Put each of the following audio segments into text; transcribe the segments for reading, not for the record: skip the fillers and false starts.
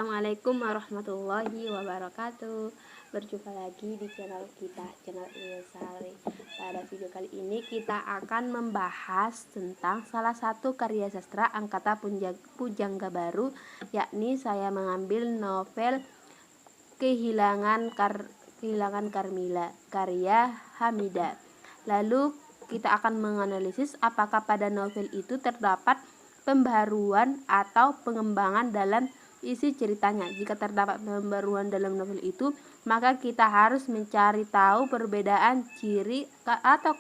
Assalamualaikum warahmatullahi wabarakatuh. Berjumpa lagi di channel kita, channel Ilyasari. Pada video kali ini kita akan membahas tentang salah satu karya sastra angkatan Pujangga Baru, yakni saya mengambil novel Kehilangan Karmila karya Hamidah. Lalu kita akan menganalisis apakah pada novel itu terdapat pembaruan atau pengembangan dalam isi ceritanya. Jika terdapat pembaruan dalam novel itu, maka kita harus mencari tahu perbedaan ciri atau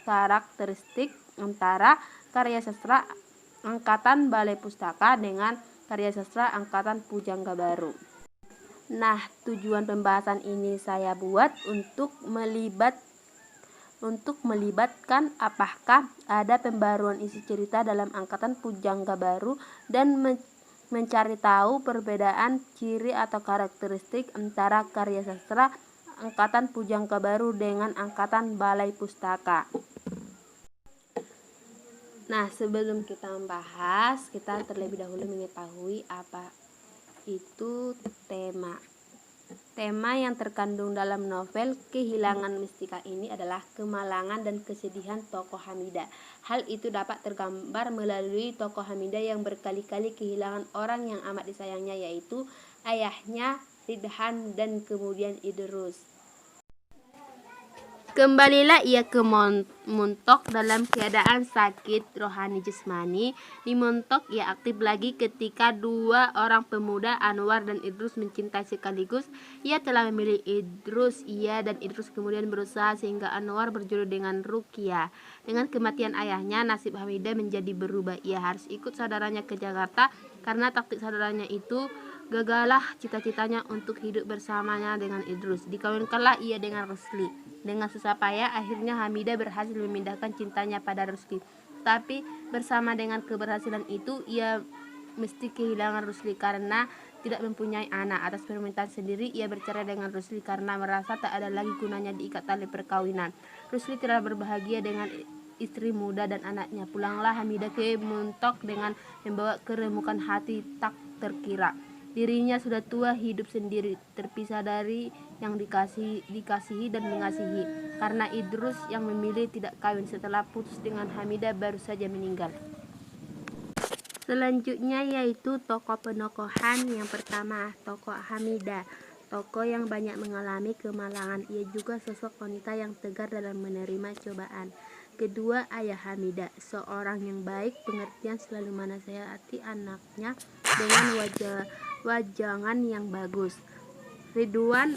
karakteristik antara karya sastra angkatan Balai Pustaka dengan karya sastra angkatan Pujangga Baru. Nah, tujuan pembahasan ini saya buat untuk melibatkan apakah ada pembaruan isi cerita dalam angkatan Pujangga Baru dan mencari tahu perbedaan ciri atau karakteristik antara karya sastra angkatan Pujangga Baru dengan angkatan Balai Pustaka. Nah, sebelum kita membahas, kita terlebih dahulu mengetahui apa itu tema. Tema yang terkandung dalam novel Kehilangan Mistika ini adalah kemalangan dan kesedihan tokoh Hamidah. Hal itu dapat tergambar melalui tokoh Hamidah yang berkali-kali kehilangan orang yang amat disayangnya, yaitu ayahnya Ridhan dan kemudian Idrus. Kembalilah ia ke Montok dalam keadaan sakit rohani jasmani. Di Montok ia aktif lagi ketika dua orang pemuda, Anwar dan Idrus, mencintai sekaligus. Ia telah memilih Idrus. Ia dan Idrus kemudian berusaha sehingga Anwar berjodoh dengan Rukia. Dengan kematian ayahnya, nasib Hamidah menjadi berubah. Ia harus ikut saudaranya ke Jakarta karena taktik saudaranya itu gagallah cita-citanya untuk hidup bersamanya dengan Idrus. Dikawinkanlah ia dengan Rusli. Dengan susah payah akhirnya Hamidah berhasil memindahkan cintanya pada Rusli. Tapi bersama dengan keberhasilan itu ia mesti kehilangan Rusli karena tidak mempunyai anak. Atas permintaan sendiri ia bercerai dengan Rusli karena merasa tak ada lagi gunanya diikat tali perkawinan. Rusli telah berbahagia dengan istri muda dan anaknya. Pulanglah Hamidah ke Montok dengan membawa keremukan hati tak terkira. Dirinya sudah tua, hidup sendiri, terpisah dari yang dikasihi dan mengasihi, karena Idrus yang memilih tidak kawin setelah putus dengan Hamidah baru saja meninggal. Selanjutnya yaitu tokoh penokohan. Yang pertama, tokoh Hamidah, tokoh yang banyak mengalami kemalangan. Ia juga sosok wanita yang tegar dalam menerima cobaan. Kedua, ayah Hamidah, seorang yang baik, pengertian, selalu menasihati anaknya dengan wajangan yang bagus. Ridwan,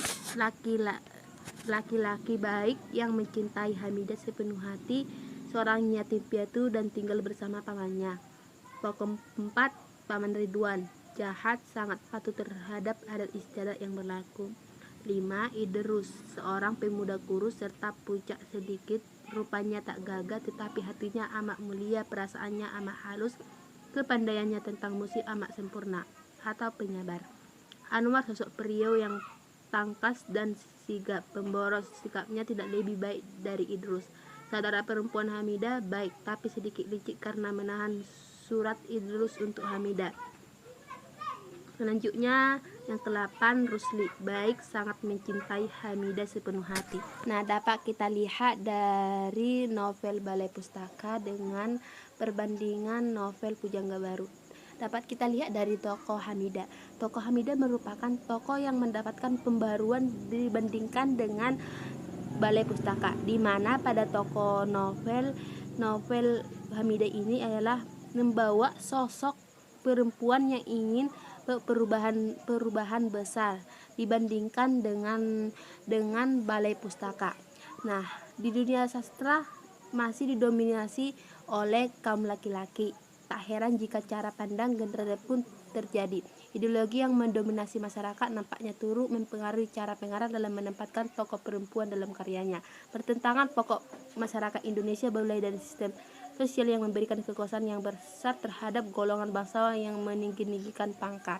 laki-laki baik yang mencintai Hamidah sepenuh hati, seorang yatim piatu dan tinggal bersama pamannya. Tokoh 4, Paman Ridwan, jahat, sangat patuh terhadap adat istiadat yang berlaku. 5, Idrus, seorang pemuda kurus serta pucat sedikit, rupanya tak gagah tetapi hatinya amat mulia, perasaannya amat halus, kepandaiannya tentang musik amat sempurna atau penyabar. Anwar, sosok pria yang tangkas dan sigap, pemboros, sikapnya tidak lebih baik dari Idrus. Saudara perempuan Hamidah, baik tapi sedikit licik karena menahan surat Idrus untuk Hamidah. Selanjutnya yang ke-8, Rusli, baik, sangat mencintai Hamidah sepenuh hati. Nah, dapat kita lihat dari novel Balai Pustaka dengan perbandingan novel Pujangga Baru. Dapat kita lihat dari tokoh Hamidah. Tokoh Hamidah merupakan tokoh yang mendapatkan pembaruan dibandingkan dengan Balai Pustaka, di mana pada tokoh novel Hamidah ini adalah membawa sosok perempuan yang ingin perubahan besar dibandingkan dengan Balai Pustaka. Nah, di dunia sastra masih didominasi oleh kaum laki-laki. Tak heran jika cara pandang generasi pun terjadi. Ideologi yang mendominasi masyarakat nampaknya turut mempengaruhi cara pengarang dalam menempatkan tokoh perempuan dalam karyanya. Pertentangan pokok masyarakat Indonesia mulai dari sistem sosial yang memberikan kekuasaan yang besar terhadap golongan bangsawan yang meninggikan pangkat.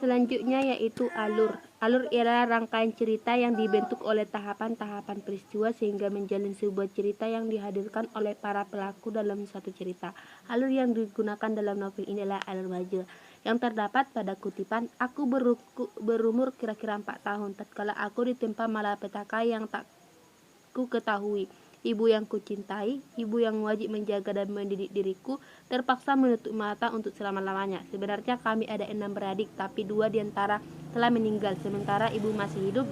Selanjutnya yaitu alur. Alur ialah rangkaian cerita yang dibentuk oleh tahapan-tahapan peristiwa sehingga menjalin sebuah cerita yang dihadirkan oleh para pelaku dalam satu cerita. Alur yang digunakan dalam novel ini adalah alur baja. yang terdapat pada kutipan, "Aku berumur kira-kira 4 tahun tatkala aku ditimpa malapetaka yang tak ku ketahui. Ibu yang kucintai, ibu yang wajib menjaga dan mendidik diriku, terpaksa menutup mata untuk selama-lamanya. Sebenarnya kami ada 6 beradik, tapi 2 diantara telah meninggal, sementara ibu masih hidup.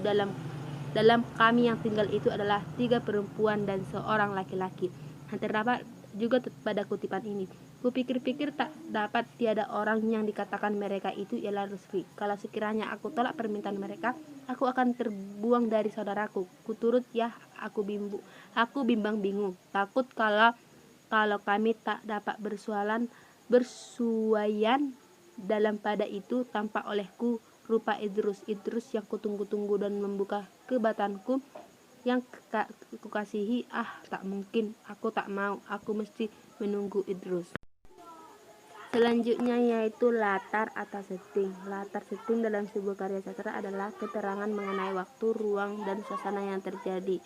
Dalam kami yang tinggal itu adalah 3 perempuan dan seorang laki-laki." Yang terdapat juga pada kutipan ini, "Kupikir-pikir tak dapat tiada orang yang dikatakan mereka itu ialah Rusli. Kalau sekiranya aku tolak permintaan mereka, aku akan terbuang dari saudaraku. Kuturut ya, aku bimbang bingung, takut kalau kami tak dapat bersuaian dalam pada itu tampak olehku rupa Idrus yang kutunggu-tunggu dan membuka kebatanku yang kukasihi. Tak mungkin, aku tak mau, aku mesti menunggu Idrus." Selanjutnya yaitu latar atau setting. Latar setting dalam sebuah karya sastra adalah keterangan mengenai waktu, ruang, dan suasana yang terjadi.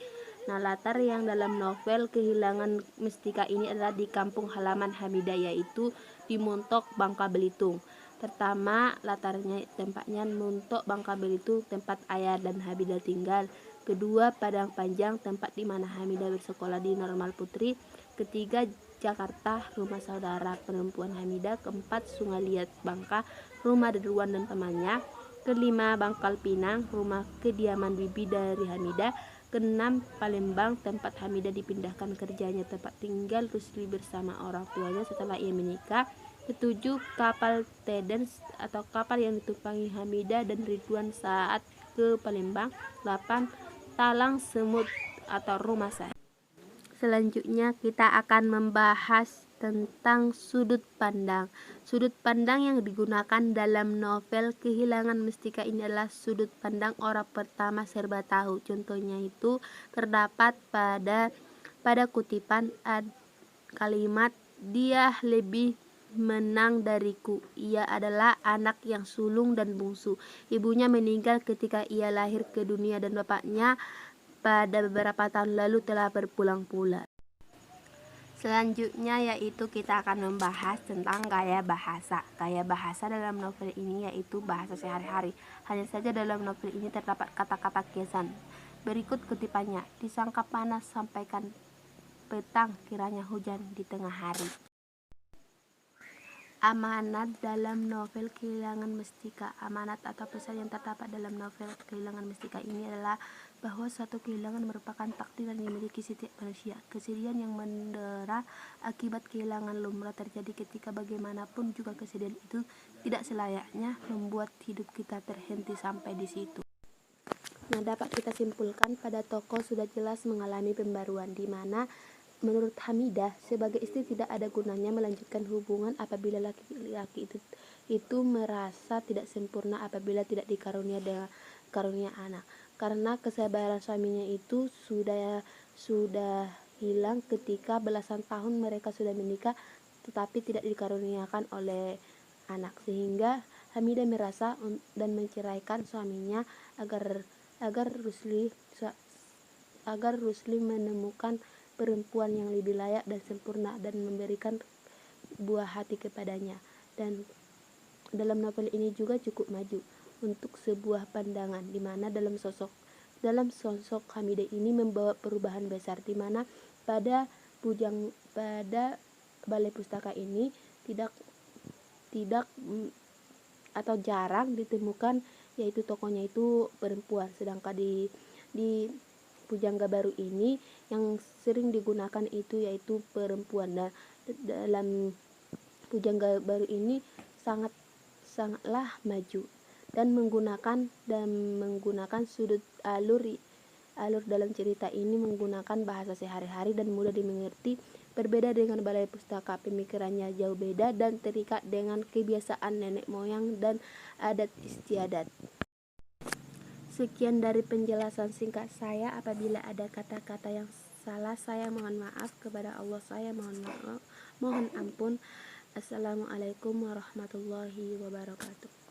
Nah, latar yang dalam novel Kehilangan Mestika ini adalah di kampung halaman Hamidah, yaitu di Montok, Bangka Belitung. Pertama, latarnya tempatnya Montok, Bangka Belitung, tempat ayah dan Hamidah tinggal. Kedua, Padang Panjang, tempat di mana Hamidah bersekolah di Normal Putri. Ketiga, Jakarta, rumah saudara perempuan Hamidah. Keempat, Sungai Liat, Bangka, rumah Ridwan dan temannya. Kelima, Bangkal Pinang, rumah kediaman bibi dari Hamidah. Keenam, Palembang, tempat Hamidah dipindahkan kerjanya, tempat tinggal Rusli bersama orang tuanya setelah ia menikah. Ketujuh, kapal Tedens atau kapal yang ditumpangi Hamidah dan Ridwan saat ke Palembang. 8, Talang Semut atau rumah saya. Selanjutnya kita akan membahas tentang sudut pandang. Sudut pandang yang digunakan dalam novel Kehilangan Mestika ini adalah sudut pandang orang pertama serba tahu. Contohnya itu terdapat pada kutipan kalimat, "Dia lebih menang dariku. Ia adalah anak yang sulung dan bungsu. Ibunya meninggal ketika ia lahir ke dunia dan bapaknya pada beberapa tahun lalu telah berpulang-pulang." Selanjutnya yaitu kita akan membahas tentang gaya bahasa. Gaya bahasa dalam novel ini yaitu bahasa sehari-hari. Hanya saja dalam novel ini terdapat kata-kata kiasan. Berikut kutipannya, "Disangka panas sampaikan petang, kiranya hujan di tengah hari." Amanat dalam novel Kehilangan Mestika. Amanat atau pesan yang terdapat dalam novel Kehilangan Mestika ini adalah bahwa suatu kehilangan merupakan takdir yang dimiliki setiap manusia. Kesedihan yang mendera akibat kehilangan lumrah terjadi ketika bagaimanapun juga kesedihan itu tidak selayaknya membuat hidup kita terhenti sampai di situ. Nah, dapat kita simpulkan pada tokoh sudah jelas mengalami pembaruan, di mana menurut Hamidah, sebagai istri tidak ada gunanya melanjutkan hubungan apabila laki-laki itu merasa tidak sempurna apabila tidak dikarunia anak, karena kesabaran suaminya itu sudah hilang ketika belasan tahun mereka sudah menikah tetapi tidak dikaruniakan oleh anak, sehingga Hamidah merasa dan menceraikan suaminya agar Rusli menemukan perempuan yang lebih layak dan sempurna dan memberikan buah hati kepadanya. Dan dalam novel ini juga cukup maju untuk sebuah pandangan, di mana dalam sosok Hamidah ini membawa perubahan besar, di mana pada balai pustaka ini tidak atau jarang ditemukan yaitu tokohnya itu perempuan, sedangkan di Pujangga Baru ini yang sering digunakan itu yaitu perempuan. Dan dalam Pujangga Baru ini sangatlah maju dan menggunakan sudut alur dalam cerita ini menggunakan bahasa sehari-hari dan mudah dimengerti. Berbeda dengan balai pustaka, pemikirannya jauh beda dan terikat dengan kebiasaan nenek moyang dan adat istiadat. Sekian dari penjelasan singkat saya. Apabila ada kata-kata yang salah, saya mohon maaf. Kepada Allah saya mohon ampun. Assalamualaikum warahmatullahi wabarakatuh.